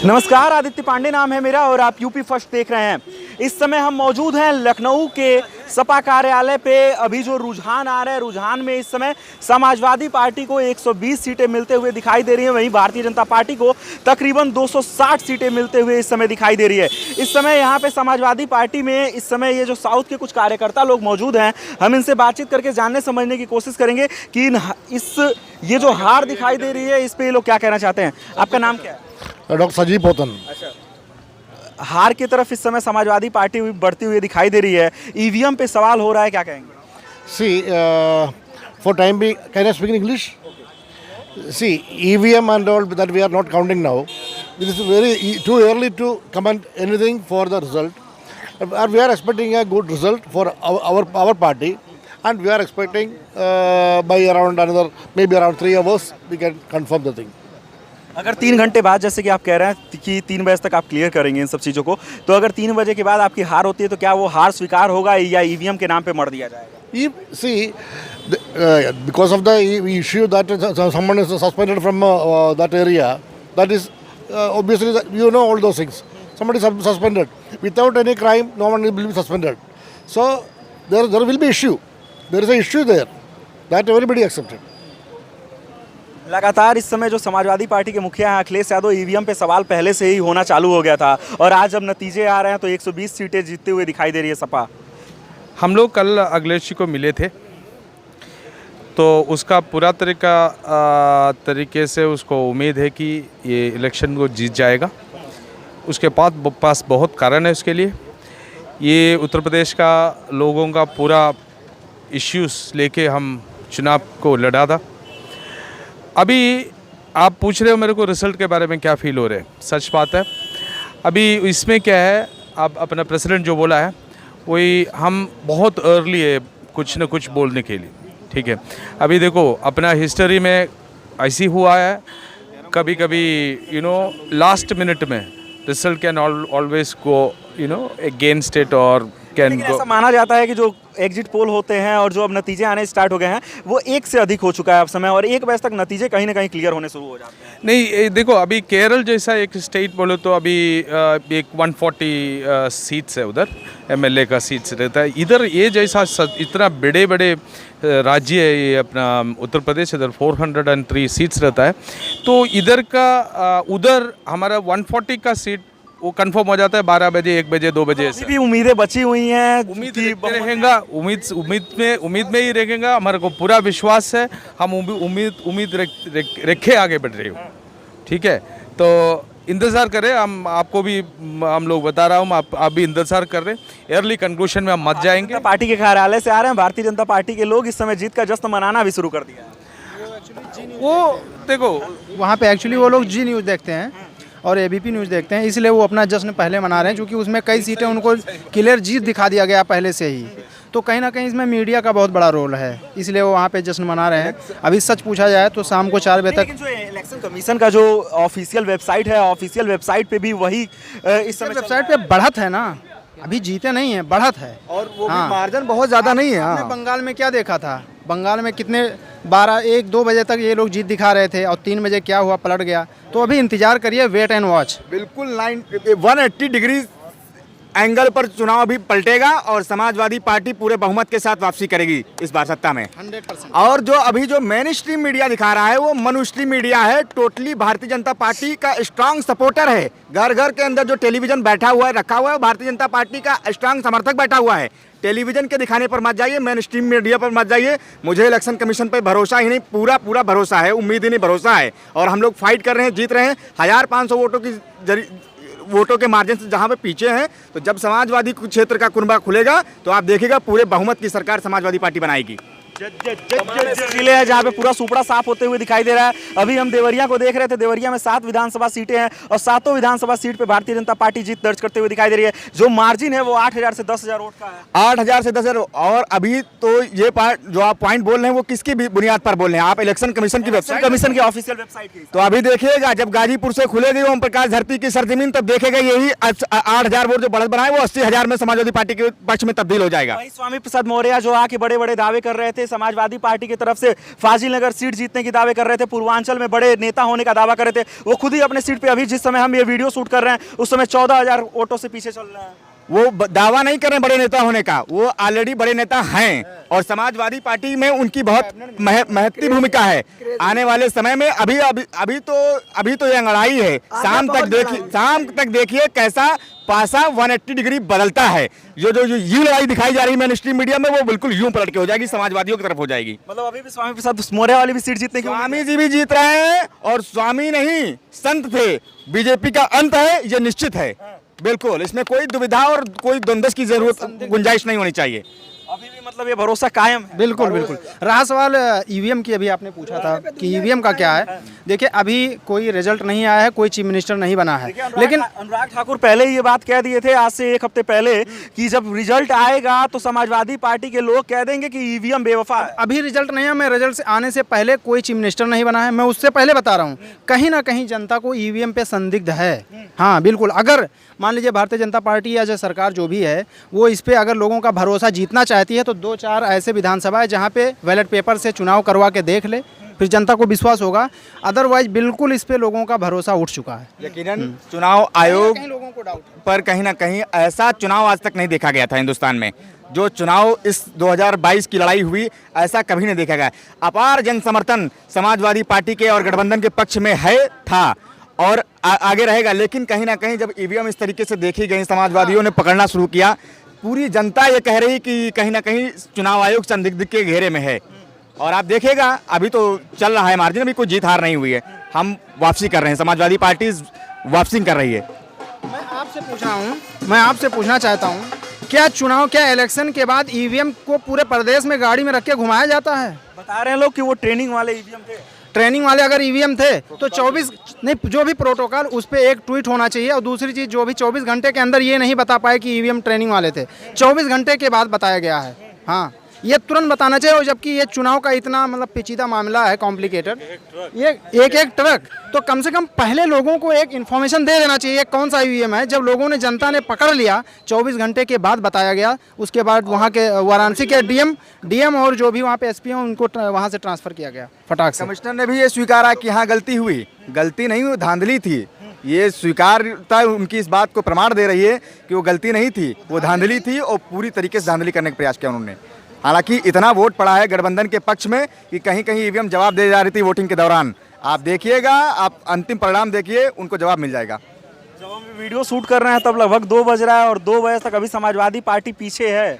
नमस्कार, आदित्य पांडे नाम है मेरा और आप यूपी फर्स्ट देख रहे हैं। इस समय हम मौजूद हैं लखनऊ के सपा कार्यालय पे। अभी जो रुझान आ रहा है, रुझान में इस समय समाजवादी पार्टी को 120 सीटें मिलते हुए दिखाई दे रही हैं, वहीं भारतीय जनता पार्टी को तकरीबन 260 सीटें मिलते हुए इस समय दिखाई दे रही है। इस समय यहाँ पे समाजवादी पार्टी में इस समय ये जो साउथ के कुछ कार्यकर्ता लोग मौजूद हैं, हम इनसे बातचीत करके जानने समझने की कोशिश करेंगे कि ये जो हार दिखाई दे रही है इस पर ये लोग क्या कहना चाहते हैं। आपका नाम क्या है? डॉक्टर संजीव पोतन। अच्छा, हार की तरफ इस समय समाजवादी पार्टी बढ़ती हुई दिखाई दे रही है, ईवीएम पे सवाल हो रहा है, क्या कहेंगे? See, for time being, can I speak in English? See, EVM and all that we are not counting now. It is too early to comment anything for the result. We are expecting a good result for our party, and we are expecting by maybe around 3 hours we can confirm the thing. अगर 3 घंटे बाद, जैसे कि आप कह रहे हैं कि 3 बजे तक आप क्लियर करेंगे इन सब चीज़ों को, तो अगर 3 बजे के बाद आपकी हार होती है तो क्या वो हार स्वीकार होगा या ईवीएम के नाम पे मर दिया जाएगा? See, because of the issue that someone is suspended from that area, that is obviously you know all those things. Somebody is suspended without any crime, no one will be suspended. So there will be issue. There is an issue there that everybody accepted. लगातार इस समय जो Samajwadi party के मुखिया हैं Akhilesh Yadav, EVM पे सवाल पहले से ही होना चालू हो गया था और आज जब नतीजे आ रहे हैं तो 120 सीटें जीतते हुए दिखाई दे रही है सपा। हम लोग कल अखिलेश जी को मिले थे तो उसका पूरा तरीके से उसको उम्मीद है कि ये इलेक्शन को जीत जाएगा। उसके पास बहुत कारण है उसके लिए। ये उत्तर प्रदेश का लोगों का पूरा इश्यूज़ लेके हम चुनाव को लड़ा था। अभी आप पूछ रहे हो मेरे को रिज़ल्ट के बारे में क्या फ़ील हो रहे हैं, सच बात है। अभी इसमें क्या है, आप अपना प्रेसिडेंट जो बोला है वही हम बहुत अर्ली है कुछ न कुछ बोलने के लिए, ठीक है। अभी देखो अपना हिस्ट्री में ऐसी हुआ है, कभी कभी लास्ट मिनट में result can always go against it और कैन गो। ऐसा माना जाता है कि जो एग्जिट पोल होते हैं और जो अब नतीजे आने स्टार्ट हो गए हैं वो 1 से अधिक हो चुका है अब समय, और 1 बजे तक नतीजे कहीं ना कहीं क्लियर होने शुरू हो जाते हैं। नहीं देखो, अभी केरल जैसा एक स्टेट बोलो तो अभी एक 140 सीट्स है, उधर एमएलए का सीट्स रहता है। इधर ये जैसा इतना बड़े बड़े राज्य है ये अपना उत्तर प्रदेश, इधर 403 सीट्स रहता है। तो इधर का उधर हमारा 140 का सीट वो कंफर्म हो जाता है 12 बजे, 1 बजे, 2 बजे से। भी उम्मीदें बची हुई हैं, उम्मीद रहेगा, उम्मीद में ही रहेगा। हमारे को पूरा विश्वास है, हम उम्मीद रखे आगे बढ़ रहे हो, ठीक है। तो इंतज़ार करें, हम आपको भी हम लोग बता रहा हूँ, आप भी इंतज़ार कर रहे हैं। अर्ली कंक्लूशन में हम मत जाएंगे। पार्टी के कार्यालय से आ रहे हैं भारतीय जनता पार्टी के लोग, इस समय जीत का जश्न मनाना भी शुरू कर दिया है। वो देखो वहाँ पे एक्चुअली वो लोग जी न्यूज़ देखते हैं और एबीपी न्यूज़ देखते हैं, इसलिए वो अपना जश्न पहले मना रहे हैं, क्योंकि उसमें कई सीटें उनको क्लियर जीत दिखा दिया गया पहले से ही। तो कहीं ना कहीं इसमें मीडिया का बहुत बड़ा रोल है, इसलिए वो वहाँ पे जश्न मना रहे हैं। अभी सच पूछा जाए तो शाम को 4 बजे तक जो इलेक्शन कमीशन का जो ऑफिशियल वेबसाइट है, ऑफिशियल वेबसाइट पे भी वही इस समय वेबसाइट पे बढ़त है ना, अभी जीते नहीं है, बढ़त है। और वो भी मार्जिन बहुत ज़्यादा नहीं है। आपने बंगाल में क्या देखा था? बंगाल में कितने 1-2 बजे तक ये लोग जीत दिखा रहे थे और 3 बजे क्या हुआ, पलट गया। तो अभी इंतजार करिए, वेट एंड वॉच। बिल्कुल 180 डिग्री एंगल पर चुनाव अभी पलटेगा और समाजवादी पार्टी पूरे बहुमत के साथ वापसी करेगी इस बार सत्ता में 100%। और जो अभी जो मेन स्ट्रीम मीडिया दिखा रहा है वो मनु स्ट्रीम मीडिया है, टोटली भारतीय जनता पार्टी का स्ट्रांग सपोर्टर है। घर घर के अंदर जो टेलीविजन बैठा हुआ है, रखा हुआ है, भारतीय जनता पार्टी का स्ट्रांग समर्थक बैठा हुआ है। टेलीविजन के दिखाने पर मत जाइए, मेन स्ट्रीम मीडिया पर मत जाइए। मुझे इलेक्शन कमीशन पर भरोसा ही नहीं, पूरा भरोसा है, उम्मीद ही नहीं, भरोसा है। और हम लोग फाइट कर रहे हैं, जीत रहे हैं 1500 वोटों के मार्जिन से जहां पे पीछे हैं। तो जब समाजवादी क्षेत्र का कुनबा खुलेगा तो आप देखिएगा पूरे बहुमत की सरकार समाजवादी पार्टी बनाएगी। जिले है जहाँ पे पूरा सुपड़ा साफ होते हुए दिखाई दे रहा है। अभी हम देवरिया को देख रहे थे, देवरिया में 7 विधानसभा सीटें हैं और 7 विधानसभा सीट पे भारतीय जनता पार्टी जीत दर्ज करते हुए दिखाई दे रही है। जो मार्जिन है वो 8000 से 10000 वोट का है। 8000 से 10,000। और अभी तो ये जो आप पॉइंट बोल रहे हैं वो किसकी बुनियाद पर बोल रहे हैं? आप इलेक्शन कमीशन की वेबसाइट, कमीशन की ऑफिशियल वेबसाइट की। तो अभी देखिएगा जब गाजीपुर से खुलेगी ओम प्रकाश धरती की सरजमीन, तब देखेगा यही 8000 वोट जो बढ़त बनाए वो 80,000 में समाजवादी पार्टी के पक्ष में तब्दील हो जाएगा। वही स्वामी प्रसाद मौर्य जो आके बड़े बड़े दावे कर रहे थे समाजवादी पार्टी की तरफ से फाजिल नगर सीट जीतने की दावे कर रहे थे, पूर्वांचल में बड़े नेता होने का दावा कर रहे थे। वो खुद ही अपने सीट पे अभी जिस समय हम ये वीडियो शूट कर रहे हैं उस समय 14,000 वोटों से पीछे चल रहे हैं। वो दावा नहीं कर रहे बड़े नेता होने का, वो ऑलरेडी बड़े नेता हैं और समाजवादी पार्टी में उनकी बहुत महत्वपूर्ण भूमिका है। आने वाले समय में अभी तो ये अंगड़ाई है, शाम तक देखिए कैसा पासा 180 डिग्री बदलता है। जो यूं लड़ाई दिखाई जा रही है मेन स्ट्रीम मीडिया में, वो बिल्कुल यूं पलट के हो जाएगी, समाजवादियों की तरफ हो जाएगी। मतलब अभी भी स्वामी प्रसाद मौर्य वाली भी सीट जीतने की स्वामी जी भी जीत रहे हैं और स्वामी नहीं संत थे। बीजेपी का अंत है ये निश्चित है, बिल्कुल इसमें कोई दुविधा और कोई द्वंद्व की जरूरत गुंजाइश नहीं होनी चाहिए। अभी भी मतलब ये भरोसा कायम है। बिल्कुल बिल्कुल। रहा सवाल ईवीएम की, अभी आपने पूछा था कि ईवीएम का क्या है। देखिए अभी कोई रिजल्ट नहीं आया है, कोई चीफ मिनिस्टर नहीं बना है, लेकिन अनुराग ठाकुर पहले ही ये बात कह दिए थे आज से 1 हफ्ते पहले कि जब रिजल्ट आएगा तो समाजवादी पार्टी के लोग कह देंगे कि ईवीएम बेवफा है। अभी रिजल्ट नहीं है, मैं रिजल्ट से आने से पहले कोई चीफ मिनिस्टर नहीं बना है, मैं उससे पहले बता रहा हूँ कहीं ना कहीं जनता को ईवीएम पे संदिग्ध है। हाँ बिल्कुल, अगर मान लीजिए भारतीय जनता पार्टी या जो सरकार जो भी है वो इस पे अगर लोगों का भरोसा जीतना चाहती है तो 2-4 ऐसे विधानसभा है जहाँ पे बैलेट पेपर से चुनाव करवा के देख ले, फिर जनता को विश्वास होगा। अदरवाइज बिल्कुल इस पे लोगों का भरोसा उठ चुका है। यकीनन चुनाव आयोग लोगों को डाउट पर कहीं ना कहीं ऐसा चुनाव आज तक नहीं देखा गया था हिंदुस्तान में। जो चुनाव इस 2022 की लड़ाई हुई ऐसा कभी नहीं देखा गया। अपार जन समर्थन समाजवादी पार्टी के और गठबंधन के पक्ष में था और आगे रहेगा, लेकिन कहीं ना कहीं जब ईवीएम इस तरीके से देखी गई, समाजवादियों ने पकड़ना शुरू किया, पूरी जनता ये कह रही कि कहीं ना कहीं चुनाव आयोग संदिग्ध के घेरे में है। और आप देखिएगा अभी तो चल रहा है मार्जिन, अभी कोई जीत हार नहीं हुई है। हम वापसी कर रहे हैं, समाजवादी पार्टी वापसी कर रही है। मैं आपसे पूछना चाहता हूँ क्या इलेक्शन के बाद ईवीएम को पूरे प्रदेश में गाड़ी में रख के घुमाया जाता है? बता रहे हैं लोग कि वो ट्रेनिंग वाले ईवीएम थे। ट्रेनिंग वाले अगर ईवीएम थे तो 24 नहीं, जो भी प्रोटोकॉल उस पर एक ट्वीट होना चाहिए। और दूसरी चीज़, जो भी 24 घंटे के अंदर ये नहीं बता पाए कि ईवीएम ट्रेनिंग वाले थे, 24 घंटे के बाद बताया गया है। हाँ, ये तुरंत बताना चाहिए। और जबकि ये चुनाव का इतना मतलब पेचीदा मामला है, कॉम्प्लिकेटेड, ये एक ट्रक, तो कम से कम पहले लोगों को एक इन्फॉर्मेशन दे देना चाहिए कौन सा ईवीएम है। जब लोगों ने, जनता ने पकड़ लिया, 24 घंटे के बाद बताया गया, उसके बाद वहाँ के वाराणसी के डीएम और जो भी वहाँ पे एसपी हैं उनको वहाँ से ट्रांसफ़र किया गया फटाक से। कमिश्नर ने भी ये स्वीकारा कि हाँ गलती हुई, गलती नहीं हुई, धांधली थी। ये स्वीकारता उनकी इस बात को प्रमाण दे रही है कि वो गलती नहीं थी, वो धांधली थी और पूरी तरीके से धांधली करने का प्रयास किया उन्होंने। हालांकि इतना वोट पड़ा है गठबंधन के पक्ष में कि कहीं कहीं ईवीएम जवाब दे जा रही थी वोटिंग के दौरान। आप देखिएगा, आप अंतिम परिणाम देखिए, उनको जवाब मिल जाएगा। जब हम वीडियो शूट कर रहे हैं तब लगभग 2 बज रहा है और 2 बजे तक अभी समाजवादी पार्टी पीछे है।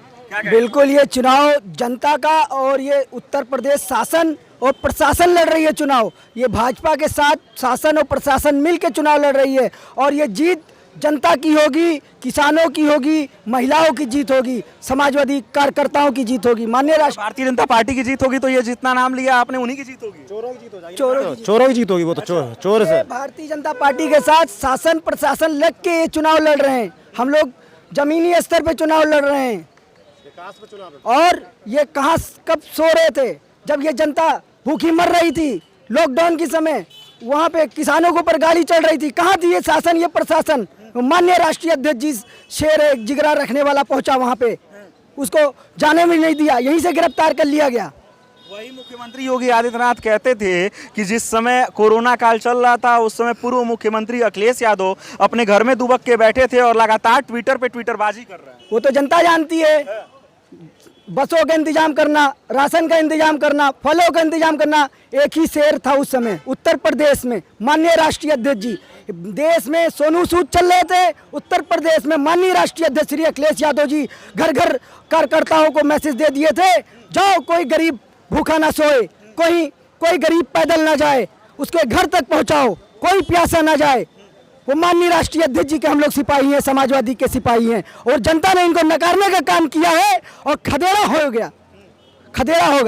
बिल्कुल, ये चुनाव जनता का और ये उत्तर प्रदेश शासन और प्रशासन लड़ रही है चुनाव। ये भाजपा के साथ शासन और प्रशासन मिलकर चुनाव लड़ रही है और ये जीत जनता की होगी, किसानों की होगी, महिलाओं की जीत होगी, समाजवादी कार्यकर्ताओं की जीत होगी। माननीय राष्ट्र भारतीय जनता पार्टी की जीत होगी तो ये जितना नाम लिया आपने उन्हीं की जीत होगी। चोरों चोरों की जीत होगी, वो तो चोर से। भारतीय जनता पार्टी के साथ शासन प्रशासन लग के ये चुनाव लड़ रहे हैं। हम लोग जमीनी स्तर पे चुनाव लड़ रहे हैं और ये कहाँ कब सो रहे थे जब ये जनता भूखी मर रही थी लॉकडाउन के समय, वहाँ पे किसानों के ऊपर गाड़ी चल रही थी। कहाँ थी ये शासन, ये प्रशासन? माननीय राष्ट्रीय अध्यक्ष जी शेर है, जिगरा रखने वाला, पहुंचा वहाँ पे, उसको जाने भी नहीं दिया, यहीं से गिरफ्तार कर लिया गया। वही मुख्यमंत्री योगी आदित्यनाथ कहते थे कि जिस समय कोरोना काल चल रहा था उस समय पूर्व मुख्यमंत्री अखिलेश यादव अपने घर में दुबक के बैठे थे और लगातार ट्विटर पे ट्विटरबाजी कर रहे हैं। वो तो जनता जानती है। बसों का इंतजाम करना, राशन का इंतजाम करना, फलों का इंतजाम करना, एक ही शेर था उस समय उत्तर प्रदेश में। माननीय राष्ट्रीय अध्यक्ष जी, देश में सोनू सूद चल रहे थे, उत्तर प्रदेश में माननीय राष्ट्रीय अध्यक्ष श्री अखिलेश यादव जी घर घर कार्यकर्ताओं को मैसेज दे दिए थे, जाओ कोई गरीब भूखा ना सोए, कोई गरीब पैदल ना जाए, उसके घर तक पहुंचाओ, कोई प्यासा ना जाए। वो माननीय राष्ट्रीय अध्यक्ष जी के हम लोग सिपाही हैं, समाजवादी के सिपाही हैं और जनता ने इनको नकारने का काम किया है और खदेड़ा हो गया, खदेड़ा हो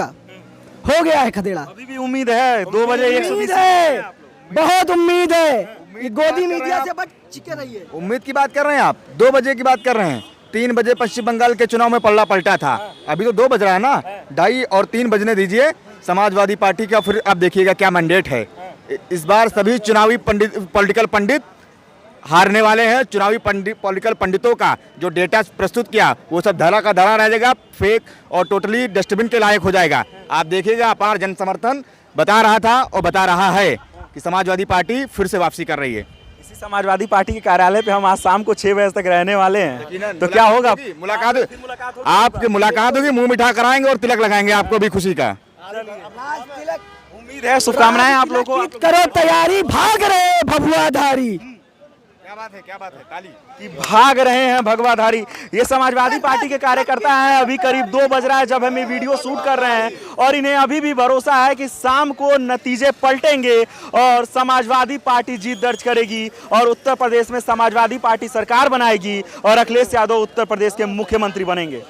गया है खदेड़ा। अभी भी उम्मीद है 2 बजे 120 है, बहुत उम्मीद है। ये गोदी मीडिया से बच के रहिए। उम्मीद की बात कर रहे हैं आप, 2 बजे की बात कर रहे हैं। 3 बजे पश्चिम बंगाल के चुनाव में पल्ला पलटा था, अभी तो 2 बज रहा है ना, 2:30 और 3 बजने दीजिए। समाजवादी पार्टी का फिर आप देखिएगा क्या मैंडेट है। इस बार सभी चुनावी पॉलिटिकल पंडित हारने वाले हैं। चुनावी पॉलिटिकल पंडितों का जो डेटा प्रस्तुत किया वो सब धड़ा का धड़ा रह जाएगा, फेक और टोटली डस्टबिन के लायक हो जाएगा। आप देखिएगा, अपार जन समर्थन बता रहा था और बता रहा है कि समाजवादी पार्टी फिर से वापसी कर रही है। इसी समाजवादी पार्टी के कार्यालय पे हम आज शाम को 6 बजे तक रहने वाले हैं, तो क्या होगा? मुलाकात आपकी मुलाकात होगी, मुंह मिठा कराएंगे और तिलक लगाएंगे आपको भी खुशी का। उम्मीद है, शुभकामनाएं आप लोगों को। करो तैयारी, भाग रहे भभुआधारी। क्या बात है ताली कि भाग रहे हैं भगवाधारी। ये समाजवादी पार्टी के कार्यकर्ता हैं। अभी करीब 2 बज रहा है जब हम ये वीडियो शूट कर रहे हैं और इन्हें अभी भी भरोसा है कि शाम को नतीजे पलटेंगे और समाजवादी पार्टी जीत दर्ज करेगी और उत्तर प्रदेश में समाजवादी पार्टी सरकार बनाएगी और अखिलेश यादव उत्तर प्रदेश के मुख्यमंत्री बनेंगे।